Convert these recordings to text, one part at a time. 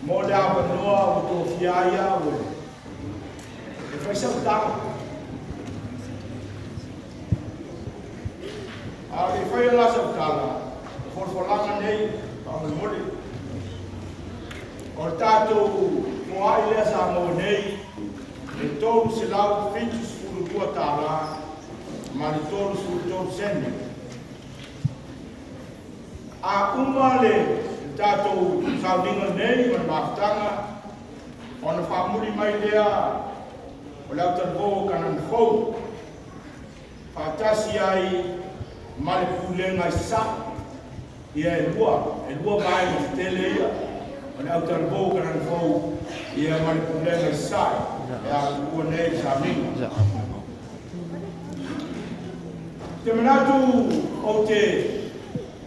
mo le apanoa o tofia ia ue e fai sautanga a le fai la sautanga forfolanga nei pa me mole o tātou mo ai lea sa mo nei e tolu se lau fitu sulu tua tāla ma le tolu sulu tolu sene a umale tātou sauninga nei ma maftanga o na whamuri mai lea o lau tarbo kanan fau whatasi ai ma le pulenga i sa ia e lua mai ma tele ia o lau tarbo kanan fau ia ma le pulenga i sa ia lua nei sauninga te manatu o te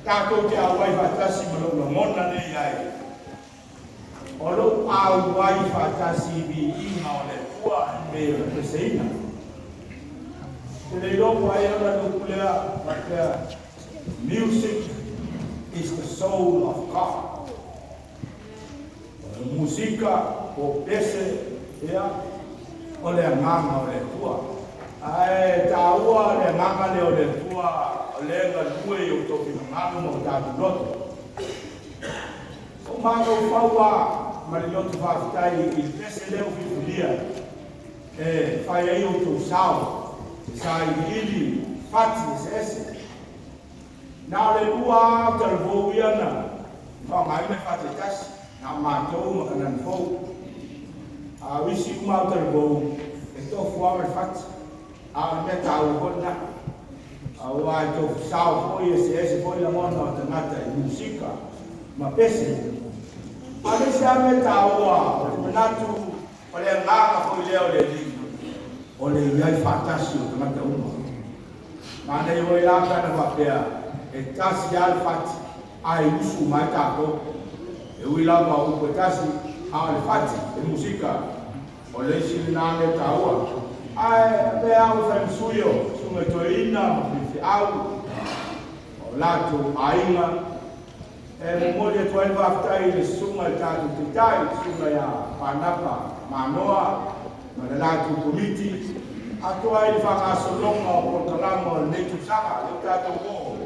tātou te awai whatasi ma lau mona nei ai. O lau awai whatasi vi inga o le tua me o seina. Te lei loko ai ana nukulea, like music is the soul of God. Musika o pese ea o le nganga o le tua. Ai tāua le nganga le o le tua lenga lue o toki ngano mo tātu loto. O mātou whaua mari lotu whaafitai i pese leo whiwhulia e whai ai o tō sao sa i ili whati se ese. Nā le ua au tala vōu iana wha mai me whate tasi nā mātou makanan fōu. A wisi uma au tala vōu e tō fuama le whati a me tāu hona. Au ai tō sao foi ese foi la mona o tangata i musika ma pese. A me se ame tāua o te manatu o le nganga foi leo le li o le iai whatasi o tangata uma. Ma nei o i langa na wapea e tasi al whati ai usu mai tāko e ui langa o upo tasi a le whati e musika o le isi nane tāua. Ai me au whaim suyo sunga toina ma au o lato ainga e mo le toi waftai le sunga tātu te tai sunga ya panapa manoa ma le lato komiti ato ai whakasolonga o portalama o netu saka le tātu o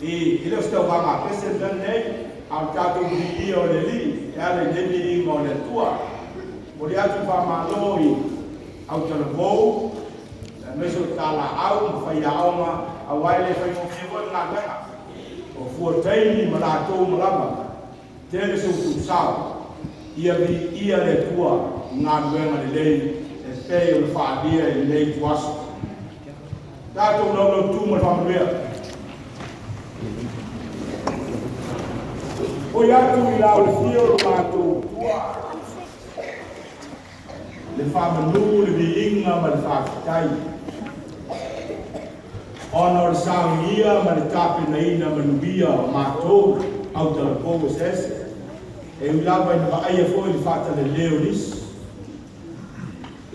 i leo stau wanga pese nei au tātu hii o le li e ale nebi inga o le tua mo le atu whamaloi au tala vou meso tala au fai aonga awai le fai mo fiewa na ngana o fuataini ma latou malama tele so tu sao ia le tua ngā nuenga le lei e pei o le whaabia i lei tuaso tātou lau tu ma whamarea o iatu i lau le fio o mātou tua le whamanu le viinga ma le whaakitai ona o le saunia ma le tapenaina manuia o mātou au tala pogo sese e ulawa i na waaia foi le whaataleleo nisi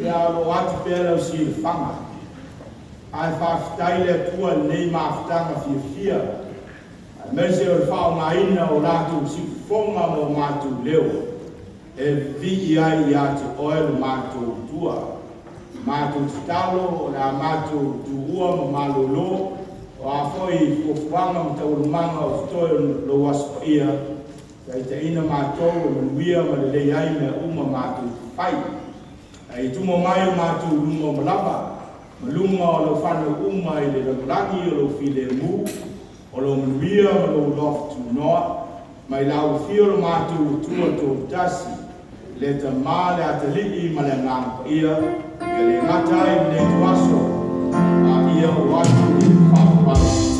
e alo ati pēra o si le whanga ai whaakitai le atua nei maafitanga fia mese o le whaongaina o lātou sifonga mo mātou leo e vii ai i ate oelu mātou tua. Mātou titalo o la mātou tuua ma malolo o a foi fuanga ma taurumanga o fitoe lo waspa ia kai te ina mātou o manuia ma le lei ai mea uma mātou whai. Ai tumo mai o mātou lunga o malama ma lunga o lo whana uma i le rangurangi o lo file mu o lo manuia ma lo loft tu noa mai lau fio lo mātou tua tō tasi le ta male atalii ma le ngānga ia ia le ngatai le tuaso a ia o atu i whapapapa